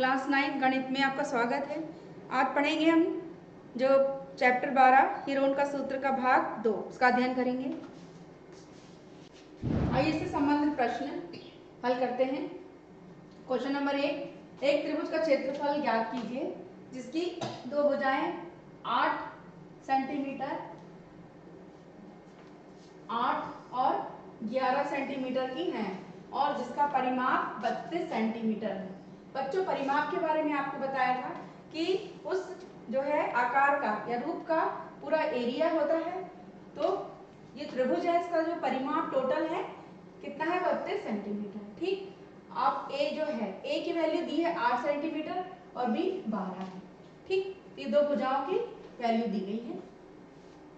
Class 9 गणित में आपका स्वागत है। आज पढ़ेंगे हम जो चैप्टर 12 हीरोन का सूत्र का भाग 2 उसका अध्ययन करेंगे। आइए इससे संबंधित प्रश्न हल करते हैं। क्वेश्चन नंबर 1, एक त्रिभुज का क्षेत्रफल ज्ञात कीजिए जिसकी दो भुजाएं 8 सेंटीमीटर 8 और 11 सेंटीमीटर की हैं और जिसका परिमाप 32 सेंटीमीटर है। बच्चों, परिमाप के बारे में आपको बताया था कि उस जो है आकार का या रूप का पूरा एरिया होता है। तो ये त्रिभुज है, इसका जो परिमाप टोटल है कितना है, 32 सेंटीमीटर। ठीक, आप ए जो है, ए की वैल्यू दी है 8 सेंटीमीटर और बी 12 है। ठीक, ये दो भुजाओं की वैल्यू दी गई है।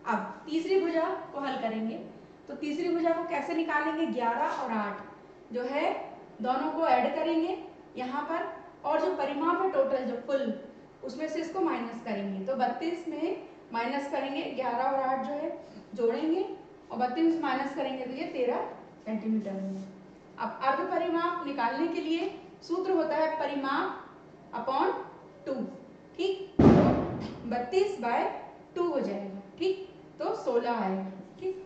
अब तीसरी भुजा को हल करेंगे। तो तीसरी भुजा को कैसे निकालेंगे, 11 और 8 जो है दोनों को ऐड करेंगे यहाँ पर, और जो परिमाप है टोटल जो फुल उसमें से इसको माइनस करेंगे। तो 32 में माइनस करेंगे, 11 और 8 जो है जोड़ेंगे और 32 माइनस करेंगे तो ये 13 सेंटीमीटर है। अब अर्ध परिमाप निकालने के लिए सूत्र होता है परिमाप अपॉन 2। ठीक, तो 32/2 हो जाएगा। ठीक, तो 16 आएगा। ठीक,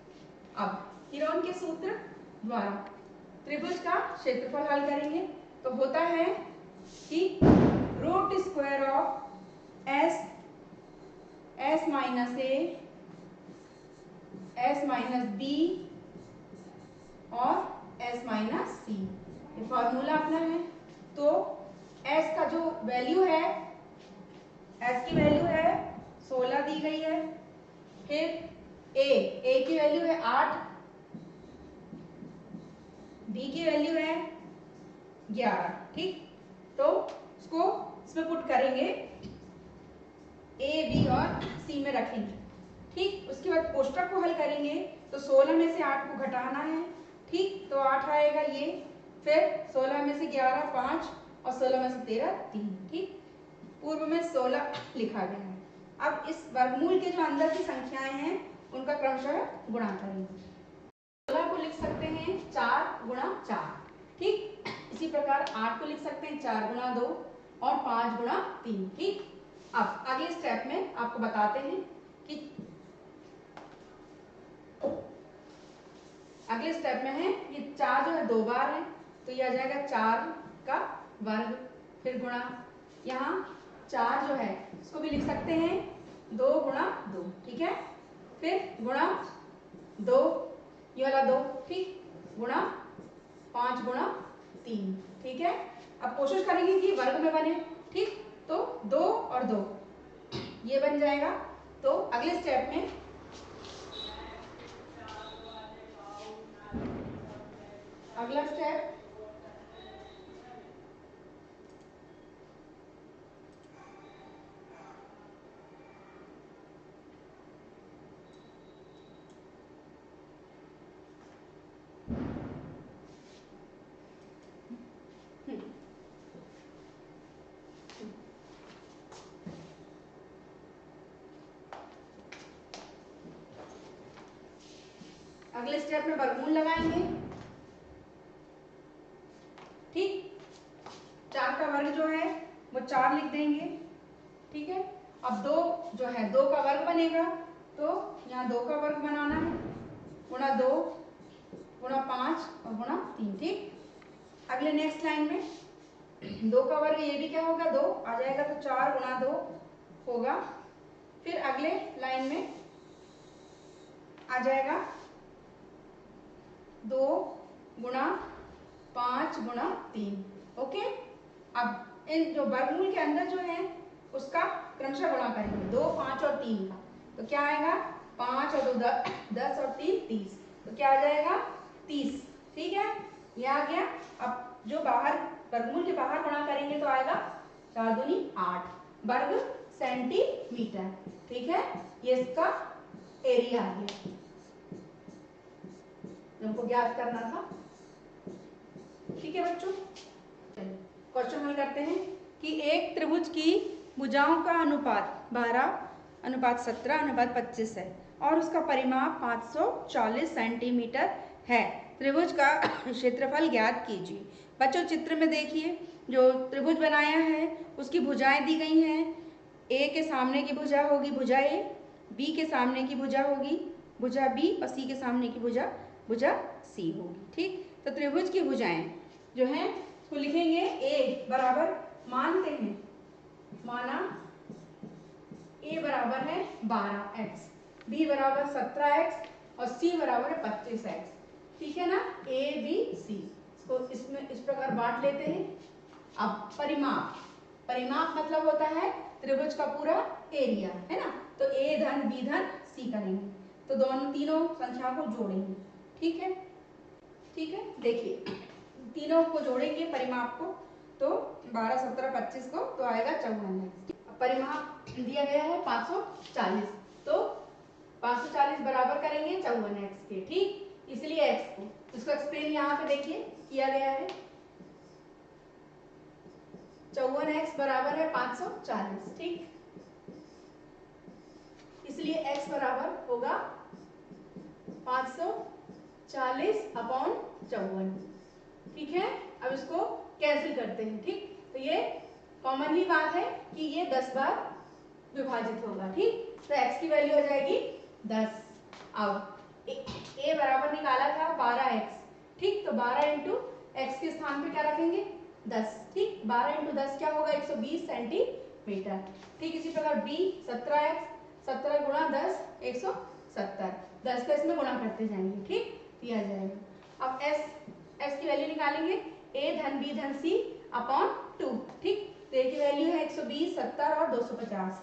अब हीरोन के सूत्र द्वारा त्रिभुज का क्षेत्रफल हल करेंगे। तो होता है कि root square of s minus a s minus b और एस माइनस सी, ये फॉर्मूला अपना है। तो एस का जो वैल्यू है, एस की वैल्यू है 16 दी गई है। फिर ए की वैल्यू है 8, बी की वैल्यू है 11। ठीक, तो इसको इसमें पुट करेंगे, ए बी और सी में रखेंगे। ठीक, उसके बाद कोष्ठक को हल करेंगे। तो 16 में से 8 को घटाना है। ठीक, तो 8 आएगा ये, फिर 16 में से 11 5 और 16 में से 13 3। ठीक, पूर्व में 16 लिखा गया है। अब इस वर्गमूल के जो अंदर की संख्याएं हैं उनका क्रमशः गुणा करेंगे। 16 को लिख सकते हैं 4 गुणा 4। ठीक, इसी प्रकार 8 को लिख सकते हैं 4 गुणा 2 और 5 गुणा 3। ठीक, अब अगले स्टेप में आपको बताते हैं कि अगले स्टेप में है ये 4 जो है 2 बार है, तो ये आ जाएगा 4 का वर्ग, फिर गुणा यहाँ 4 जो है इसको भी लिख सकते हैं 2 गुणा 2। ठीक है, फिर गुणा 2, ये वाला 2। ठीक, गुणा 5 गुणा 3। ठीक है, अब कोशिश करेंगे कि वर्ग में बने। ठीक, तो 2 और 2 ये बन जाएगा। तो अगले स्टेप में अगला स्टेप अगले स्टेप में वर्गमूल लगाएंगे। ठीक, 4 का वर्ग जो है वो 4 लिख देंगे। ठीक है, अब 2 जो है 2 का वर्ग बनेगा, तो यहाँ 2 का वर्ग बनाना है, गुणा 2 गुणा 5 और गुणा 3। ठीक, अगले नेक्स्ट लाइन में 2 का वर्ग ये भी क्या होगा, 2 आ जाएगा, तो 4 गुणा 2 होगा। फिर अगले लाइन में आ जाएगा 2 गुणा 5 गुणा 3। ओके, अब इन जो वर्गमूल के अंदर जो है उसका क्रमशः गुणा करेंगे, 2 5 और 3 का। तो क्या आएगा, 5 और 2 10 और 3 30, तो क्या आ जाएगा 30। ठीक है, ये आ गया। अब जो बाहर वर्गमूल के बाहर गुणा करेंगे तो आएगा 4 दूनी 8 वर्ग सेंटीमीटर। ठीक है, ये इसका एरिया आ गया, हमको ज्ञात करना था। ठीक है बच्चों, क्वेश्चन हल करते हैं कि एक त्रिभुज की भुजाओं का अनुपात 12:17:25 है और उसका परिमाप 540 सेंटीमीटर है। त्रिभुज का क्षेत्रफल ज्ञात कीजिए। बच्चों चित्र में देखिए, जो त्रिभुज बनाया है उसकी भुजाएं दी गई हैं। ए के सामने की भुजा होगी भुजा ए, बी के सामने की भुजा होगी भुजा बी और सी के सामने की भुजा भुजा सी होगी। ठीक, तो त्रिभुज की भुजाएं जो हैं उसको लिखेंगे। ए बराबर मानते हैं, माना ए बराबर है 12x, बी बराबर 17x और सी बराबर है 25x। ठीक है ना, ए बी सी, इसको इसमें इस प्रकार बांट लेते हैं। अब परिमाप, परिमाप मतलब होता है त्रिभुज का पूरा एरिया, है ना। तो ए धन बी धन सी करेंगे, तो दोनों तीनों संख्याओं को जोड़ेंगे। ठीक है, ठीक है, देखिए तीनों को जोड़ेंगे परिमाप को, तो 12 17 25 को तो आएगा 54x। परिमाप दिया गया है 540, तो 540 बराबर करेंगे 54x के। ठीक, इसलिए x को, इसको एक्सप्लेन यहाँ पे देखिए किया गया है। 54x बराबर है 540। ठीक, इसलिए x बराबर होगा 540 अपॉन 54। ठीक है, अब इसको कैंसिल करते हैं। ठीक, तो ये कॉमनली बात है कि ये 10 बार विभाजित होगा। ठीक, तो x की वैल्यू हो जाएगी 10। अब a बराबर निकाला था 12x। ठीक, तो 12 इंटू एक्स के स्थान पे क्या रखेंगे 10। ठीक, 12 इंटू 10 क्या होगा 120 सेंटीमीटर। ठीक, इसी प्रकार b 17x, 17 गुणा 10 170, 10 का इसमें गुणा करते जाएंगे। ठीक, दिया जाएगा। अब s की वैल्यू निकालेंगे, a धन b धन c अपॉन 2। ठीक, तो a की वैल्यू है 120, 70 और 250,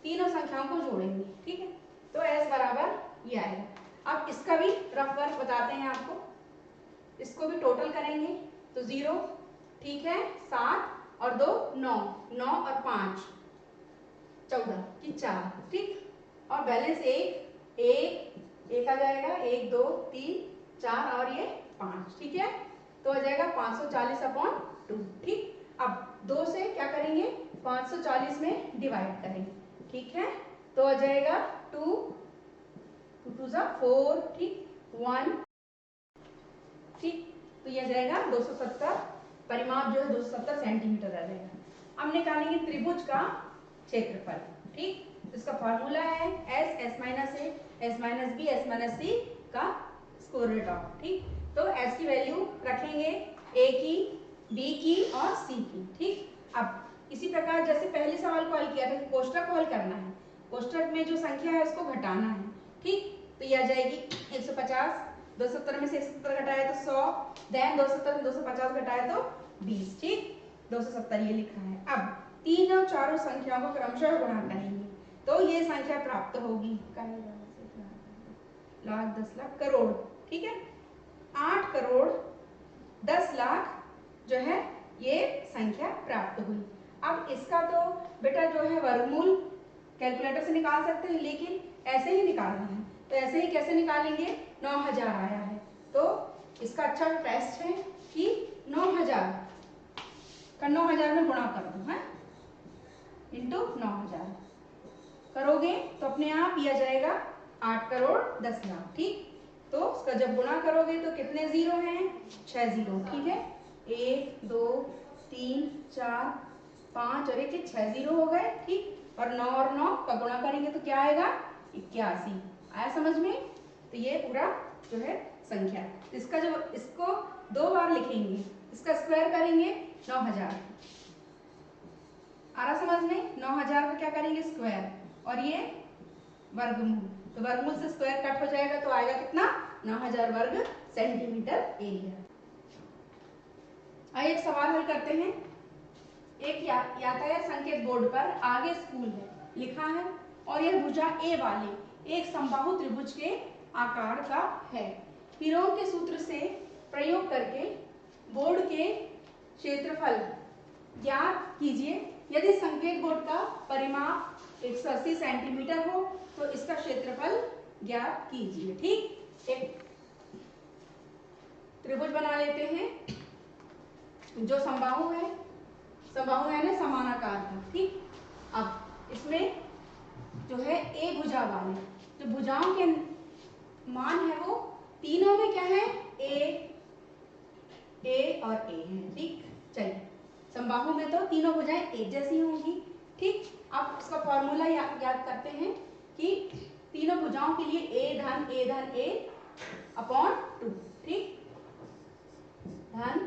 तीनों संख्याओं को जोड़ेंगे। ठीक है, तो s बराबर ये आएगा। अब इसका भी रफ वर्क बताते हैं आपको, इसको भी टोटल करेंगे तो 0, ठीक है, 7 और 2 9, 9 और 5 14 की 4। ठीक, और बैलेंस एक आ जाएगा, 1 2 3 4 और ये 5। ठीक है, तो आ जाएगा 540 अपॉन 2। ठीक, अब 2 से क्या करेंगे 540 में डिवाइड करेंगे। ठीक है, तो आ जाएगा 2 2 जा 4। ठीक, 1। ठीक, तो यह जाएगा 270, परिमाप जो है 270 सेंटीमीटर आ जाएगा। अब निकालेंगे त्रिभुज का क्षेत्रफल। ठीक, इसका फॉर्मूला है s minus a s minus b s minus c का स्क्वायर रूट ऑफ। ठीक, तो s की वैल्यू रखेंगे a की, b की और c की। ठीक, अब इसी प्रकार जैसे पहले सवाल को हल किया था, कोष्ठक को हल करना है, कोष्ठक में जो संख्या है उसको घटाना है। ठीक, तो ये आ जाएगी 150, 270 में से 170 घटाए तो 100, देन 270 में 250 घटाए तो 20। ठीक, 270 ये लिखा है। अब तीन और चारों संख्याओं को क्रमशः गुणा करेंगे तो ये संख्या प्राप्त होगी, लाख 10 लाख करोड़। ठीक है, 8 करोड़ 10 लाख जो है ये संख्या प्राप्त हुई। अब इसका तो बेटा जो है वर्गमूल कैलकुलेटर से निकाल सकते हैं, लेकिन ऐसे ही निकालना है। तो ऐसे ही कैसे निकालेंगे, 9000 आया है तो इसका अच्छा टेस्ट है कि 9000 का 9000 में गुणा कर दो, है इंटू 9000 करोगे तो अपने आप यह जाएगा 8 करोड़ 10 लाख। ठीक, तो उसका जब गुणा करोगे तो कितने जीरो हैं 6 जीरो। ठीक है, 1 2 3 4 5 और 1 6 जीरो हो गए। ठीक, और 9 और 9 का गुणा करेंगे तो क्या आएगा 81। आया समझ में, तो ये पूरा जो है संख्या, इसका जो इसको 2 बार लिखेंगे, इसका स्क्वायर करेंगे 9000। आ रहा समझ में, 9000 का क्या करेंगे स्क्वायर और ये वर्गमूल, तो वर्गमूल से स्क्वायर कट हो जाएगा तो आएगा कितना 9000 वर्ग सेंटीमीटर एरिया। आइए एक सवाल हल करते हैं। एक यातायात संकेत बोर्ड पर आगे स्कूल है लिखा है और यह भुजा ए वाले एक समबाहु त्रिभुज के आकार का है। पिरोग के सूत्र से प्रयोग करके बोर्ड के क्षेत्रफल ज्ञात कीजिए। यदि संकेत बोर्ड का परिमाप 180 सेंटीमीटर हो तो इसका क्षेत्रफल ज्ञात कीजिए। ठीक, एक त्रिभुज बना लेते हैं जो समबाहु है, समबाहु यानी समानाकार का। ठीक, अब इसमें जो है ए भुजा वाले, जो भुजाओं के मान है वो तीनों में क्या है ए और ए है। ठीक, चलिए समबाहु में तो तीनों भुजाएं एक जैसी होंगी। ठीक, अब इसका फॉर्मूला याद करते हैं कि तीनों भुजाओं के लिए ए धन ए अपॉन 2। ठीक, धन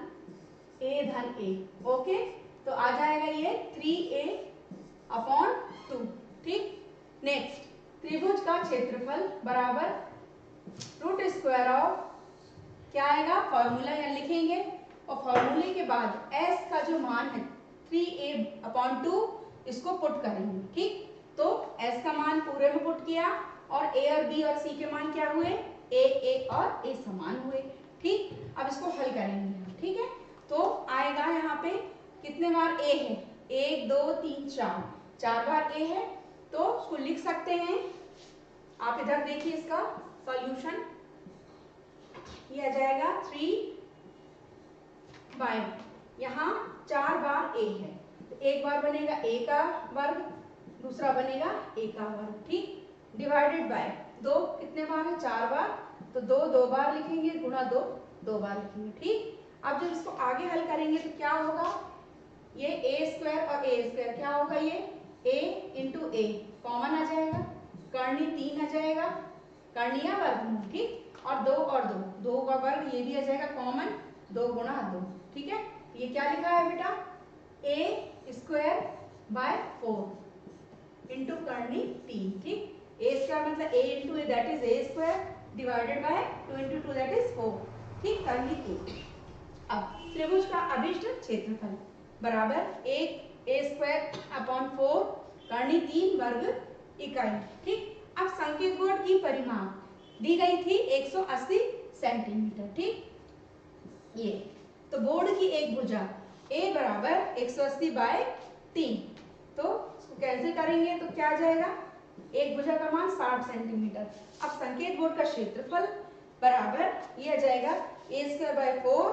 ए। ओके, तो आ जाएगा ये 3a अपॉन 2। ठीक, नेक्स्ट त्रिभुज का क्षेत्रफल बराबर रूट स्क्वायर ऑफ क्या आएगा, फॉर्मूला यहाँ लिखेंगे और फॉर्मूले के बाद s का जो मान है 3a अपॉन 2 इसको पुट करेंगे। ठीक, तो s का मान पूरे में पुट किया और a और b और c के मान क्या हुए, a और a समान हुए। ठीक, अब इसको हल करेंगे। ठीक है, तो आएगा यहाँ पे कितने बार a है, 1 2 3 4 बार a है, तो उसको लिख सकते हैं। आप इधर देखिए इसका सॉल्यूशन, ये आ जाएगा 3 बाय यहाँ 4 बार a है, तो एक बार बनेगा a का वर्ग, दूसरा बनेगा a का वर्ग। ठीक, डिवाइडेड बाय 2 कितने बार है, 4 बार, तो 2 बार लिखेंगे, गुणा 2 बार लिखेंगे। ठीक, अब जब इसको आगे हल करेंगे तो क्या होगा, ये a स्क्वायर और a स्क्वायर क्या होगा, ये a इंटू a कॉमन आ जाएगा, कर्णी 3 आ जाएगा, कर्णीय वर्गमूल। ठीक, और 2 का वर्ग ये भी आ जाएगा कॉमन, 2 गुणा 2। ठीक है, ये क्या लिखा है बेटा, a square by 4 into Karni 3। ठीक, a स्क्वायर मतलब a into A that is a square divided by 2 into 2 that is 4। ठीक, कर्णी 3। अब त्रिभुज का अभिष्ट क्षेत्रफल बराबर 1 a स्क्वायर अपॉन 4 कर्णी 3 वर्ग इकाई। ठीक, अब संकेत बोर्ड की परिमाप दी गई थी 180 सेंटीमीटर। ठीक, ये तो बोर्ड की एक भुजा a बराबर 180 बाय 3, तो इसको कैंसिल करेंगे तो क्या आ जाएगा, एक भुजा का मान 60 सेंटीमीटर। अब संकेत बोर्ड का क्षेत्रफल बराबर ये आ जाएगा a स्क्वायर बाय 4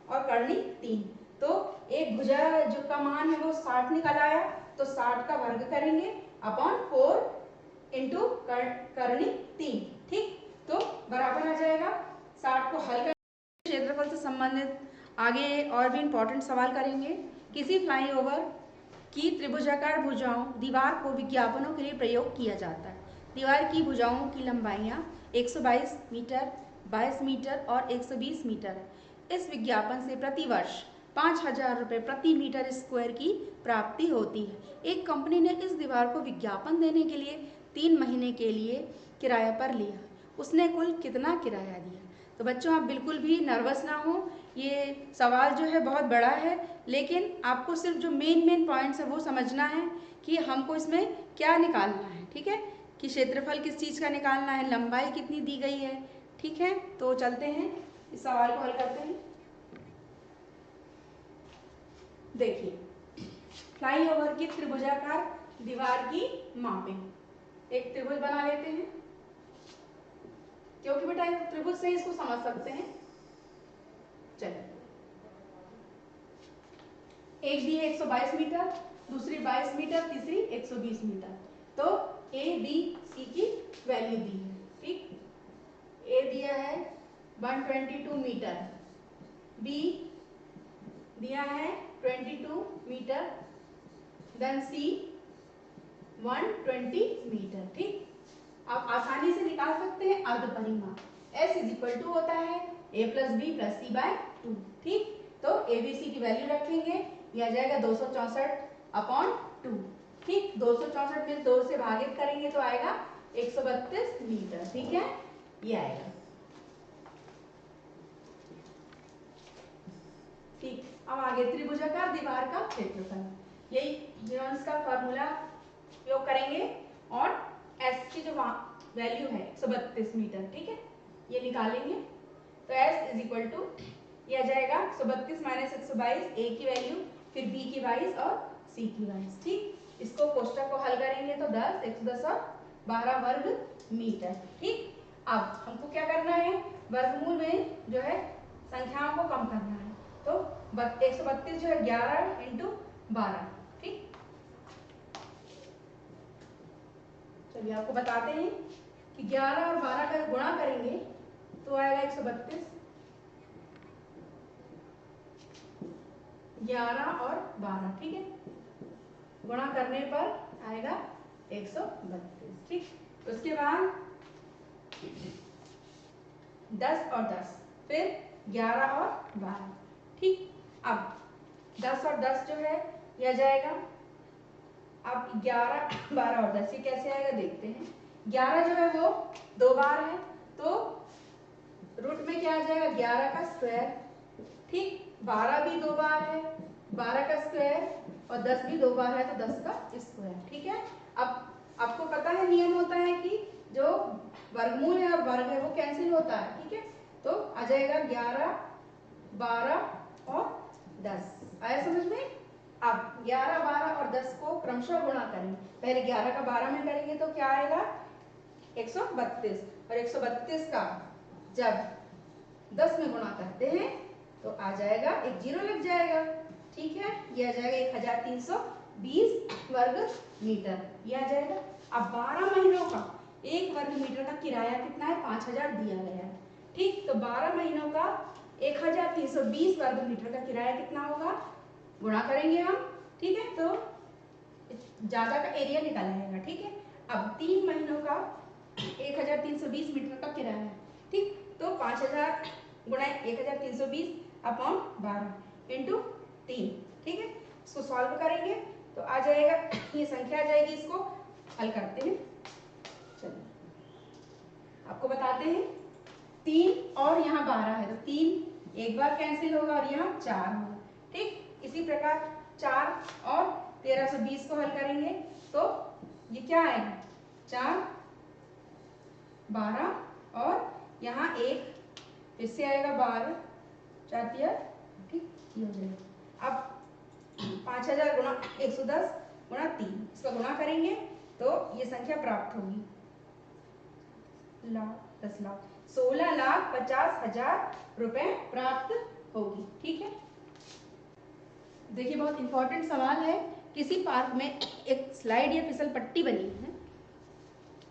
और कर्णी 3, तो एक भुजा जो का मान है वो 60 निकल आया, तो 60 का वर्ग करेंगे अपॉन 4 इंटू कर्णी 3। ठीक, तो बराबर आ जाएगा 60 को हल कर क्षेत्रफल से संबंधित आगे और भी इम्पोर्टेंट सवाल करेंगे। किसी फ्लाईओवर की त्रिभुजाकार भुजाओं दीवार को विज्ञापनों के लिए प्रयोग किया जाता है। दीवार की भुजाओं की लंबाइयाँ 122 मीटर, 22 मीटर और 120 मीटर है। इस विज्ञापन से प्रतिवर्ष 5000 रुपये प्रति मीटर स्क्वायर की प्राप्ति होती है। एक कंपनी ने इस दीवार को विज्ञापन देने के लिए 3 महीने के लिए किराए पर लिया। उसने कुल कितना किराया दिया। तो बच्चों आप बिल्कुल भी नर्वस ना हो, ये सवाल जो है बहुत बड़ा है, लेकिन आपको सिर्फ जो मेन पॉइंट्स है वो समझना है कि हमको इसमें क्या निकालना है। ठीक है, कि क्षेत्रफल किस चीज़ का निकालना है, लंबाई कितनी दी गई है। ठीक है, तो चलते हैं इस सवाल को हल करते हैं। देखिए, फ्लाईओवर की त्रिभुजाकार दीवार की मापिंग। एक त्रिभुज बना लेते हैं, क्योंकि बेटा त्रिभुज से इसको समझ सकते हैं। चलिए, एक दी है 122 मीटर, दूसरी 22 मीटर, तीसरी 120 मीटर। तो ए बी सी की वैल्यू दी है। ठीक, ए दिया है 122 मीटर, बी दिया है 22 मीटर, देन सी 120 मीटर। ठीक, आप आसानी से निकाल सकते हैं अर्ध परिमाप। S इज इक्वल टू होता है a plus b plus c by 2। ठीक, तो ए बी सी की वैल्यू रखेंगे, यह आ जाएगा 264 अपॉन 2। ठीक, 264 में 2 से भागित करेंगे तो आएगा 132 मीटर। ठीक है, ये आएगा। ठीक, अब आगे त्रिभुजाकार दीवार का क्षेत्रफल, यही जियोन्स का फॉर्मूला उपयोग करेंगे और S की जो वैल्यू है 132 मीटर। ठीक है, ये निकालेंगे, तो S इज इक्वल टू ये आ जाएगा 132 माइनस 122, A की वैल्यू, फिर B की 22 और C की 22। ठीक, इसको कोष्टक को हल करेंगे तो 10, 110 और 12 वर्ग मीटर। ठीक, अब हमको क्या करना है, वर्गमूल में जो है संख्याओं को कम करना है, तो 132 जो है 11 इंटू 12। ठीक, चलिए आपको बताते हैं कि 11 और 12 का गुणा करेंगे तो आएगा 132, 11 और 12, ठीक है, गुणा करने पर आएगा 132, ठीक। उसके बाद 10 और 10, फिर 11 और 12, ठीक। अब 10 और 10 जो है यह जाएगा। अब 11, 12 और 10 ये कैसे आएगा देखते हैं। 11 जो है वो 2 बार है, तो रूट में क्या आ जाएगा, 11 का स्क्वायर, ठीक। 12 भी 2 बार है, 12 का स्क्वायर, और 10 भी 2 बार है, तो 10 का स्क्वायर, ठीक है। अब आपको पता है नियम होता है कि जो वर्गमूल है और वर्ग है वो कैंसिल होता है, ठीक है। तो आ जाएगा 11, 12 और 10, आया समझ में। अब 11, 12 और 10 को क्रमशः गुणा करें। पहले 11 का 12 में करेंगे तो क्या आएगा, 132, और 132 का जब 10 में गुणा करते हैं तो आ जाएगा, एक जीरो लग जाएगा, ठीक है। ये आ जाएगा 1320 वर्ग मीटर, ये आ जाएगा। अब 12 महीनों का 1 वर्ग मीटर का किराया कितना है, 5000 दिया गया है, ठीक। तो 12 महीनों का 1320 वर्ग मीटर का किराया कितना होगा, गुणा करेंगे हम, ठीक है। तो ज्यादा का एरिया निकल आएगा, ठीक है। अब 3 महीनों का 1320 मीटर का किराया है, ठीक। तो 5000 गुणा 1320 अपॉन 12 इंटू 3, ठीक है। इसको सॉल्व करेंगे तो आ जाएगा, ये संख्या आ जाएगी, इसको हल करते हैं। चलिए आपको बताते हैं, 3 और यहाँ 12 है, तो 3 एक बार कैंसिल होगा और यहाँ 4 होगा, ठीक। इसी प्रकार 4 और 1320 को हल करेंगे तो ये क्या आएगा, 4, 12 और यहाँ 1, फिर से आएगा 12, 4 तिया, ठीक, ये हो जाएगा। अब 5000 गुणा 110 गुणा 3, इसका गुणा करेंगे तो ये संख्या प्राप्त होगी, लाख, 10 लाख, 16,50,000 रुपए प्राप्त होगी, ठीक है। देखिए बहुत इंपॉर्टेंट सवाल है। किसी पार्क में एक स्लाइड या फिसल पट्टी बनी है,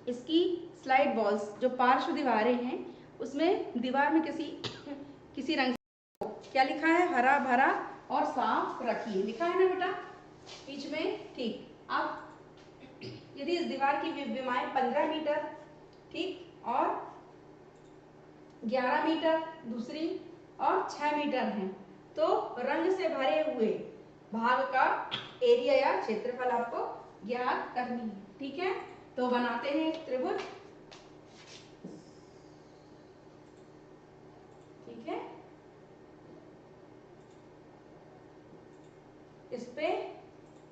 इसकी स्लाइड वॉल्स जो पार्श्व दीवारें हैं उसमें दीवार में किसी रंग क्या लिखा है, हरा भरा और साफ रखिए, लिखा है ना बेटा बीच में, ठीक। अब यदि इस दीवार की विमाएं 15 मीटर, ठीक, और 11 मीटर दूसरी और 6 मीटर हैं, तो रंग से भरे हुए भाग का एरिया या क्षेत्रफल आपको ज्ञात करनी है, ठीक है। तो बनाते हैं एक त्रिभुज, ठीक है। इस पे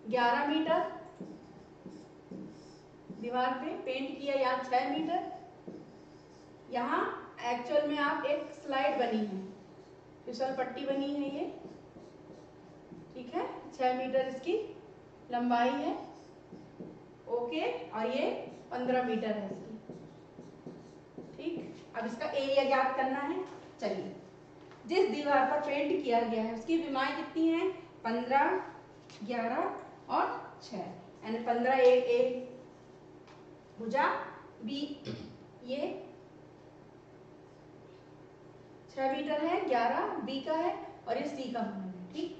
11 मीटर दीवार पे पेंट किया, यहाँ 6 मीटर, यहाँ एक्चुअल में आप एक स्लाइड बनी है, फिसल पट्टी बनी है ये, ठीक है। 6 मीटर इसकी लंबाई है, ओके, और ये 15 मीटर है इसकी, ठीक। अब इसका एरिया ज्ञात करना है। चलिए, जिस दीवार पर पेंट किया गया है उसकी विमाएं कितनी हैं, 15, 11 और 6, यानी 15 ए भुजा बी, ये 6 मीटर है, 11 बी का है और ये सी का भाग है, ठीक।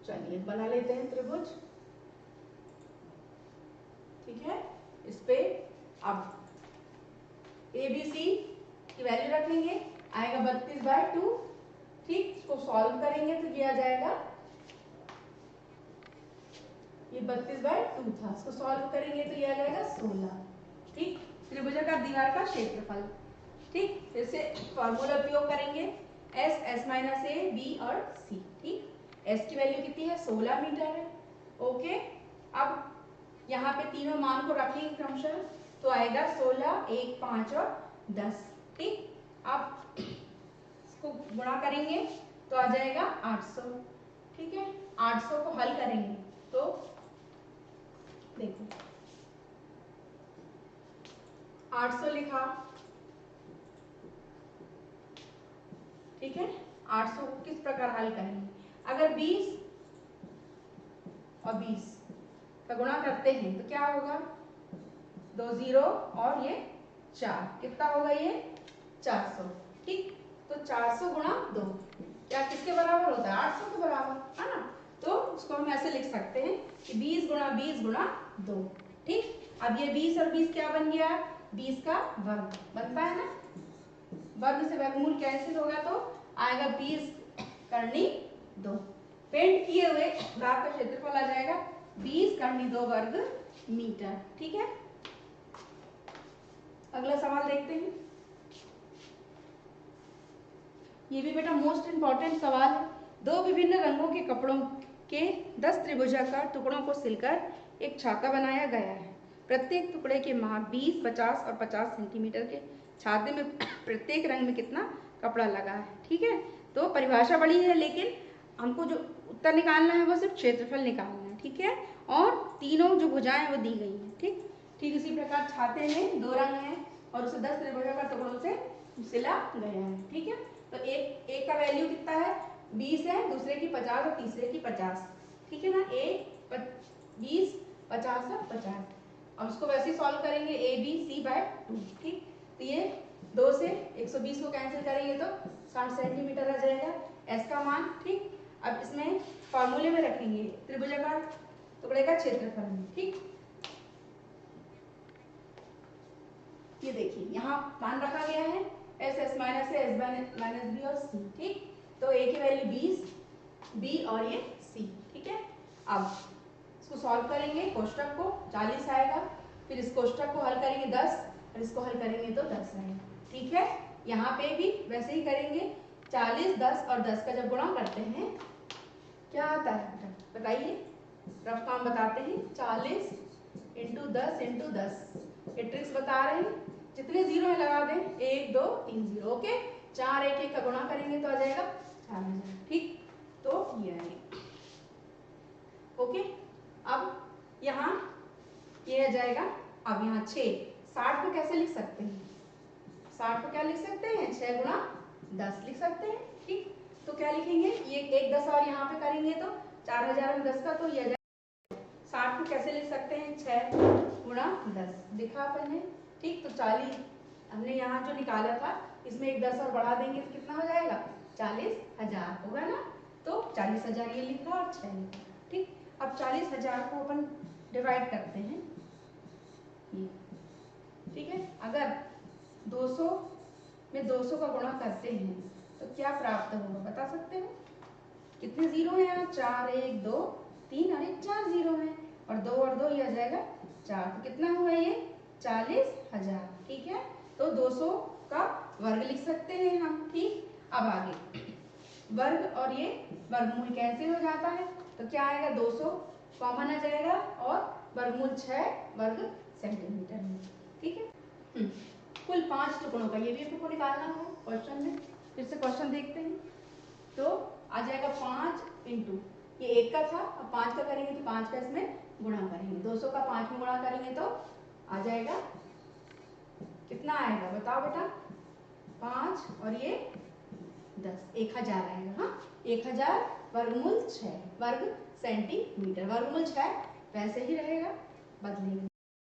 चलिए बना लेते हैं त्रिभुज, ठीक है। इस पे अब ए बी सी की वैल्यू रखेंगे, आएगा 32/2, ठीक। इसको सॉल्व करेंगे तो ये आ जाएगा, ये 32/2 था, इसको सॉल्व करेंगे तो ये आ जाएगा 16, ठीक। त्रिभुजाकार दीवार का क्षेत्रफल, ठीक। फिर से फॉर्मूला उपयोग करेंगे, एस, एस माइनस ए, बी और सी, ठीक। एस की वैल्यू कितनी है, 16 मीटर है, ओके। अब यहाँ पे तीनों मान को रखेंगे क्रमशः, तो आएगा 16, 1, 5 और 10, ठीक। अब इसको गुणा करेंगे तो आ जाएगा 800, ठीक है। 800 को हल करेंगे तो देखो 800 लिखा, ठीक है। 800 को किस प्रकार हल करेंगे, अगर 20 और 20 का गुणा करते हैं तो क्या होगा, 2 जीरो और ये 4, कितना होगा ये 400। ठीक, तो 400 गुणा 2 क्या किसके बराबर होता है, 800 के बराबर, है ना। तो उसको हम ऐसे लिख सकते हैं कि 20 गुणा 2। ठीक, अब ये 20 और 20 क्या बन गया, 20 का वर्ग बनता है ना, वर्ग से वर्गमूल कैंसिल होगा तो आएगा 20 करनी 2। पेंट किए हुए भाग का क्षेत्रफल आ जाएगा 20 करनी 2 वर्ग मीटर। ठीक है, अगला सवाल देखते हैं। ये भी बेटा मोस्ट इंपॉर्टेंट सवाल है। 2 विभिन्न रंगों के कपड़ों के 10 त्रिभुजाकार टुकड़ों को सिलकर एक छाता बनाया गया है। प्रत्येक टुकड़े के माप 20, 50 और 50 सेंटीमीटर के छाते में प्रत्येक रंग में कितना कपड़ा लगा है। ठीक है, तो परिभाषा बड़ी है लेकिन हमको जो उत्तर निकालना है वो सिर्फ क्षेत्रफल निकालना है। ठीक है, और तीनों जो भुजाएं वो दी गई हैं। ठीक, ठीक इसी प्रकार छाते में 2 रंग हैं और उसे 10 त्रिभुजाकार टुकड़ों से सिला गया है। ठीक है, तो एक का वैल्यू कितना है 20 है, दूसरे की 50 और तीसरे की 50। ठीक है ना, 20, 50 और 50। अब इसको वैसे ही सॉल्व करेंगे ABC/2। ठीक, तो ये 2 से 120 को कैंसिल करेंगे तो 60 सेंटीमीटर आ जाएगा एस का मान। ठीक, अब इसमें फॉर्मूले में रखेंगे त्रिभुजाकार टुकड़े का क्षेत्रफल में। ठीक, ये देखिए यहाँ मान रखा गया है एस माइनस है, एस माइनस बी और सी। ठीक, तो ए की वैल्यू 20, बी और ये सी। ठीक है, अब इसको सॉल्व करेंगे, कोष्टक को 40 आएगा, फिर इस कोष्टक को हल करेंगे 10 और इसको हल करेंगे तो 10 आएगा। ठीक है, यहाँ पे भी वैसे ही करेंगे, 40, 10 और 10 का जब गुणा करते हैं क्या आता है बताइए, रफ काम बताते हैं। 40 इंटू 10 इंटू 10, ये ट्रिक्स बता रहे हैं, जितने जीरो है लगा दें, 1 2 3 जीरो। ओके, 4 1 1 का गुणा करेंगे तो आ जाएगा 4000। ठीक, तो ये आएगा। ओके, अब यहाँ ये आ जाएगा। अब यहाँ 6, 60 को कैसे लिख सकते हैं, 60 को क्या लिख सकते हैं, 6 गुणा 10 लिख सकते हैं। ठीक, तो क्या लिखेंगे, ये एक 10 और यहाँ पे करेंगे तो 4000 में 10 का, तो ये 60 को कैसे लिख सकते हैं, 6 गुणा 10 लिखा अपन ने। ठीक, तो 40 हमने यहाँ जो निकाला था इसमें एक 10 और बढ़ा देंगे तो कितना हो जाएगा, 40,000 होगा ना। तो 40,000 ये लिखा और 6 लिखा। ठीक, अब 40,000 को अपन डिवाइड करते हैं ये। ठीक है, अगर 200 में 200 का गुणा करते हैं तो क्या प्राप्त होगा बता सकते हो, कितने जीरो है यहाँ, 4 1 2 3 और 1 4 जीरो है, और 2 और 2 ये आ जाएगा 4, तो कितना हुआ ये 40,000। ठीक है, तो 200 का वर्ग लिख सकते हैं हम। ठीक, अब आगे वर्ग और ये वर्गमूल कैंसिल हो जाता है तो क्या आएगा, 200 कॉमन आ जाएगा और वर्गमूल 6 वर्ग सेंटीमीटर में। ठीक है, कुल 5 टुकड़ों का ये भी आपको निकालना है क्वेश्चन में। फिर से क्वेश्चन देखते हैं, तो आ जाएगा 5 इंटू ये 1 का था, अब 5 का करेंगे तो 5 का इसमें गुणा करेंगे, 200 का 5 में गुणा करेंगे तो आ जाएगा कितना आएगा बताओ बेटा, 5 और ये 10, 1000 आएगा। हाँ, 1000 वर्गमूल 6 वर्ग सेंटीमीटर, वर्गमूल 6 वैसे ही रहेगा, बदलेंगे